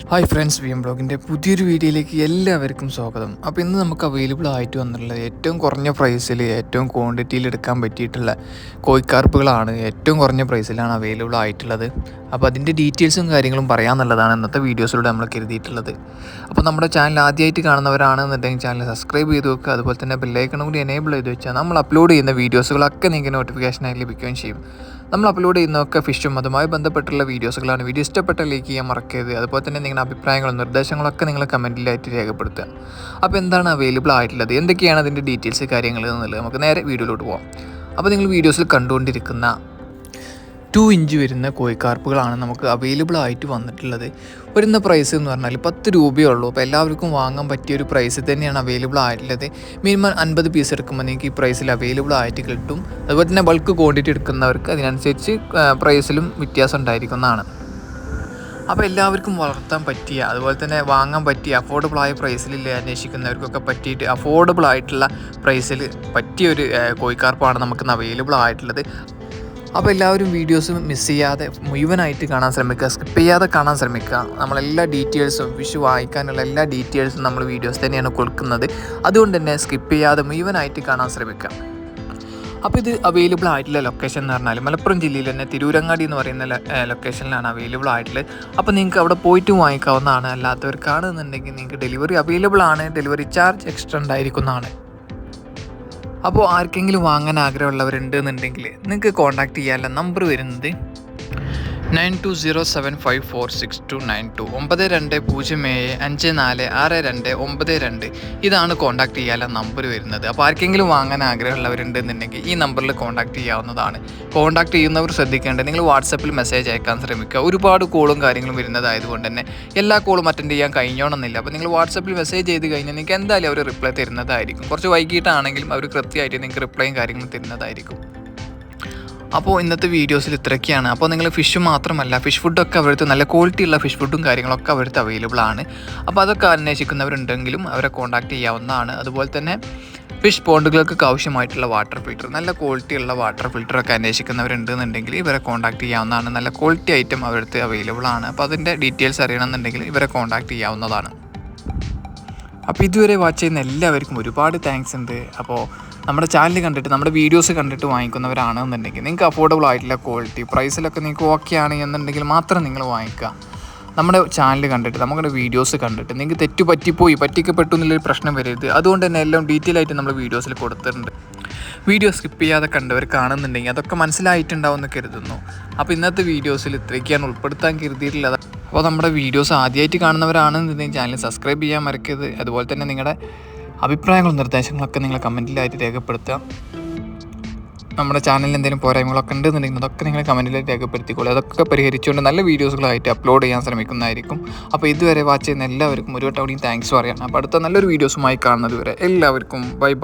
Hi friends, V M ബ്ലോഗിൻ്റെ പുതിയൊരു വീഡിയോയിലേക്ക് എല്ലാവർക്കും സ്വാഗതം. അപ്പോൾ ഇന്ന് നമുക്ക് അവൈലബിൾ ആയിട്ട് വന്നിട്ടുള്ളത് ഏറ്റവും കുറഞ്ഞ പ്രൈസിൽ ഏറ്റവും ക്വാണ്ടിറ്റിയിൽ എടുക്കാൻ പറ്റിയിട്ടുള്ള കോഴിക്കാർപ്പുകളാണ്. ഏറ്റവും കുറഞ്ഞ പ്രൈസിലാണ് അവൈലബിൾ ആയിട്ടുള്ളത്. അപ്പോൾ അതിൻ്റെ ഡീറ്റെയിൽസും കാര്യങ്ങളും പറയാമെന്നുള്ളതാണ് ഇന്നത്തെ വീഡിയോസിലൂടെ നമ്മൾ കരുതിയിട്ടുള്ളത്. അപ്പോൾ നമ്മുടെ ചാനൽ ആദ്യമായിട്ട് കാണുന്നവരാണെന്നുണ്ടെങ്കിൽ ചാനൽ സബ്സ്ക്രൈബ് ചെയ്ത് വെക്കുക. അതുപോലെ തന്നെ ബെല്ലൈക്കണും കൂടി എനേബിൾ ചെയ്ത് വെച്ചാൽ നമ്മൾ അപ്ലോഡ് ചെയ്യുന്ന വീഡിയോസുകളൊക്കെ നിങ്ങൾക്ക് നോട്ടിഫിക്കേഷനായി ലഭിക്കുകയും ചെയ്യും. നമ്മൾ അപ്ലോഡ് ചെയ്യുന്നതൊക്കെ ഫിഷും അതുമായി ബന്ധപ്പെട്ടുള്ള വീഡിയോസുകളാണ്. വീഡിയോ ഇഷ്ടപ്പെട്ട ലൈക്ക് ചെയ്യാൻ മറക്കരുത്. അതുപോലെ തന്നെ നിങ്ങളുടെ അഭിപ്രായങ്ങളും നിർദ്ദേശങ്ങളൊക്കെ നിങ്ങൾ കമൻറ്റിലായിട്ട് രേഖപ്പെടുത്തുക. അപ്പോൾ എന്താണ് അവൈലബിൾ ആയിട്ടുള്ളത്, എന്തൊക്കെയാണ് അതിൻ്റെ ഡീറ്റെയിൽസ് കാര്യങ്ങൾ എന്നുള്ളത് നമുക്ക് നേരെ വീഡിയോയിലോട്ട് പോകാം. അപ്പോൾ നിങ്ങൾ വീഡിയോസിൽ കണ്ടുകൊണ്ടിരിക്കുന്ന 2 ഇഞ്ച് വരുന്ന കോഴിക്കാർപ്പുകളാണ് നമുക്ക് അവൈലബിൾ ആയിട്ട് വന്നിട്ടുള്ളത്. വരുന്ന പ്രൈസ് എന്ന് പറഞ്ഞാൽ 10 രൂപയേ ഉള്ളൂ. അപ്പോൾ എല്ലാവർക്കും വാങ്ങാൻ പറ്റിയ ഒരു പ്രൈസ് തന്നെയാണ് അവൈലബിൾ ആയിട്ടുള്ളത്. മിനിമം 50 പീസ് എടുക്കുമ്പോൾ നിങ്ങൾക്ക് ഈ പ്രൈസിൽ അവൈലബിൾ ആയിട്ട് കിട്ടും. അതുപോലെ തന്നെ ബൾക്ക് ക്വാണ്ടിറ്റി എടുക്കുന്നവർക്ക് അതിനനുസരിച്ച് പ്രൈസിലും വ്യത്യാസം ഉണ്ടായിരിക്കുന്നതാണ്. അപ്പോൾ എല്ലാവർക്കും വളർത്താൻ പറ്റിയ അതുപോലെ തന്നെ വാങ്ങാൻ പറ്റിയ അഫോർഡബിൾ ആയ പ്രൈസിൽ അന്വേഷിക്കുന്നവർക്കൊക്കെ പറ്റിയിട്ട് അഫോർഡബിൾ ആയിട്ടുള്ള പ്രൈസിൽ പറ്റിയൊരു കോഴിക്കാർപ്പാണ് നമുക്ക് അവൈലബിൾ ആയിട്ടുള്ളത്. അപ്പോൾ എല്ലാവരും വീഡിയോസ് മിസ് ചെയ്യാതെ മുഴുവനായിട്ട് കാണാൻ ശ്രമിക്കുക, സ്കിപ്പ് ചെയ്യാതെ കാണാൻ ശ്രമിക്കുക. നമ്മളെല്ലാ ഡീറ്റെയിൽസും ഫിഷ് വാങ്ങിക്കാനുള്ള എല്ലാ ഡീറ്റെയിൽസും നമ്മൾ വീഡിയോസ് തന്നെയാണ് കൊടുക്കുന്നത്. അതുകൊണ്ട് തന്നെ സ്കിപ്പ് ചെയ്യാതെ മുഴുവനായിട്ട് കാണാൻ ശ്രമിക്കുക. അപ്പോൾ ഇത് അവൈലബിൾ ആയിട്ടുള്ള ലൊക്കേഷൻ എന്ന് പറഞ്ഞാൽ മലപ്പുറം ജില്ലയിൽ തന്നെ തിരൂരങ്ങാടി എന്ന് പറയുന്ന ലൊക്കേഷനിലാണ് അവൈലബിൾ ആയിട്ടുള്ളത്. അപ്പോൾ നിങ്ങൾക്ക് അവിടെ പോയിട്ട് വാങ്ങിക്കാവുന്നതാണ്. അല്ലാത്തവർക്കാണെന്നുണ്ടെങ്കിൽ നിങ്ങൾക്ക് ഡെലിവറി അവൈലബിൾ ആണ്. ഡെലിവറി ചാർജ് എക്സ്ട്രാ ഉണ്ടായിരിക്കുന്നതാണ്. അപ്പോൾ ആർക്കെങ്കിലും വാങ്ങാൻ ആഗ്രഹമുള്ളവരുണ്ട് എന്നുണ്ടെങ്കിൽ നിങ്ങൾക്ക് കോൺടാക്റ്റ് ചെയ്യാനുള്ള നമ്പർ വരുന്നത് 9207546292 9207546292. ഇതാണ് കോൺടാക്റ്റ് ചെയ്യാനുള്ള നമ്പർ വരുന്നത്. അപ്പോൾ ആർക്കെങ്കിലും വാങ്ങാൻ ആഗ്രഹമുള്ളവരുണ്ട് എന്നുണ്ടെങ്കിൽ ഈ നമ്പറിൽ കോൺടാക്റ്റ് ചെയ്യാവുന്നതാണ്. കോൺടാക്റ്റ് ചെയ്യുന്നവർ ശ്രദ്ധിക്കേണ്ടത് നിങ്ങൾ വാട്സപ്പിൽ മെസ്സേജ് അയക്കാൻ ശ്രമിക്കുക. ഒരുപാട് കോളും കാര്യങ്ങളും വരുന്നതായതുകൊണ്ട് തന്നെ എല്ലാ കോളും അറ്റൻഡ് ചെയ്യാൻ കഴിഞ്ഞോണമെന്നില്ല. അപ്പോൾ നിങ്ങൾ വാട്സപ്പിൽ മെസ്സേജ് ചെയ്ത് കഴിഞ്ഞാൽ നിങ്ങൾക്ക് എന്തായാലും അവർ റിപ്ലൈ തരുന്നതായിരിക്കും. കുറച്ച് വൈകിട്ടാണെങ്കിലും അവർ കൃത്യമായിട്ട് നിങ്ങൾക്ക് റിപ്ലൈയും കാര്യങ്ങളും തരുന്നതായിരിക്കും. അപ്പോൾ ഇന്നത്തെ വീഡിയോസിൽ ഇത്രയൊക്കെയാണ്. അപ്പോൾ നിങ്ങൾ ഫിഷ് മാത്രമല്ല, ഫിഷ് ഫുഡൊക്കെ അവർക്ക് നല്ല ക്വാളിറ്റിയുള്ള ഫിഷ് ഫുഡും കാര്യങ്ങളൊക്കെ അവർക്ക് അവൈലബിൾ ആണ്. അപ്പോൾ അതൊക്കെ അന്വേഷിക്കുന്നവരുണ്ടെങ്കിലും അവരെ കോൺടാക്റ്റ് ചെയ്യാവുന്നതാണ്. അതുപോലെ തന്നെ ഫിഷ് പോണ്ടുകൾക്കൊക്കെ ആവശ്യമായിട്ടുള്ള വാട്ടർ ഫിൽറ്റർ, നല്ല ക്വാളിറ്റിയുള്ള വാട്ടർ ഫിൽറ്ററൊക്കെ അന്വേഷിക്കുന്നവരുണ്ടെന്നുണ്ടെങ്കിൽ ഇവരെ കോൺടാക്റ്റ് ചെയ്യാവുന്നതാണ്. നല്ല ക്വാളിറ്റി ഐറ്റം അവർക്ക് അവൈലബിൾ ആണ്. അപ്പോൾ അതിൻ്റെ ഡീറ്റെയിൽസ് അറിയണമെന്നുണ്ടെങ്കിൽ ഇവരെ കോൺടാക്റ്റ് ചെയ്യാവുന്നതാണ്. അപ്പോൾ ഇതുവരെ വാച്ച് ചെയ്യുന്ന എല്ലാവർക്കും ഒരുപാട് താങ്ക്സ് ഉണ്ട്. അപ്പോൾ നമ്മുടെ ചാനൽ കണ്ടിട്ട് നമ്മുടെ വീഡിയോസ് കണ്ടിട്ട് വാങ്ങിക്കുന്നവരാണെന്നുണ്ടെങ്കിൽ നിങ്ങൾക്ക് അഫോർഡബിൾ ആയിട്ടുള്ള ക്വാളിറ്റി പ്രൈസിലൊക്കെ നിങ്ങൾക്ക് ഓക്കെ ആണ് എന്നുണ്ടെങ്കിൽ മാത്രം നിങ്ങൾ വാങ്ങിക്കുക. നമ്മുടെ ചാനൽ കണ്ടിട്ട് നമ്മുടെ വീഡിയോസ് കണ്ടിട്ട് നിങ്ങൾക്ക് പറ്റിക്കപ്പെട്ടു എന്നുള്ളൊരു പ്രശ്നം വരരുത്. അതുകൊണ്ട് തന്നെ എല്ലാം ഡീറ്റെയിൽ ആയിട്ട് നമ്മൾ വീഡിയോസിൽ കൊടുത്തിട്ടുണ്ട്. വീഡിയോ സ്കിപ്പ് ചെയ്യാതെ കണ്ടവർ കാണുന്നുണ്ടെങ്കിൽ അതൊക്കെ മനസ്സിലായിട്ടുണ്ടാവുമെന്ന് കരുതുന്നു. അപ്പോൾ ഇന്നത്തെ വീഡിയോസിൽ ഇത്രയൊക്കെയാണ് ഉൾപ്പെടുത്താൻ കരുതിയിട്ടുള്ളത്. അപ്പോൾ നമ്മുടെ വീഡിയോസ് ആദ്യമായിട്ട് കാണുന്നവരാണെന്നുണ്ടെങ്കിൽ ചാനൽ സബ്സ്ക്രൈബ് ചെയ്യാൻ മറക്കരുത്. അതുപോലെ തന്നെ നിങ്ങളുടെ അഭിപ്രായങ്ങളും നിർദ്ദേശങ്ങളൊക്കെ നിങ്ങൾ കമൻറ്റിലായിട്ട് രേഖപ്പെടുത്തുക. നമ്മുടെ ചാനലിൽ എന്തെങ്കിലും പോരായ്മകളൊക്കെ ഉണ്ടെന്നുണ്ടെങ്കിൽ അതൊക്കെ നിങ്ങൾ കമൻറ്റിലായിട്ട് രേഖപ്പെടുത്തിക്കോളൂ. അതൊക്കെ പരിഹരിച്ചുകൊണ്ട് നല്ല വീഡിയോസുകളായിട്ട് അപ്ലോഡ് ചെയ്യാൻ ശ്രമിക്കുന്നതായിരിക്കും. അപ്പോൾ ഇതുവരെ വാച്ച് ചെയ്യുന്ന എല്ലാവർക്കും ഒരു വട്ടം കൂടി താങ്ക്സ് പറയാം. അപ്പോൾ അടുത്ത നല്ലൊരു വീഡിയോസുമായി കാണുന്നത് വരെ എല്ലാവർക്കും ബൈ.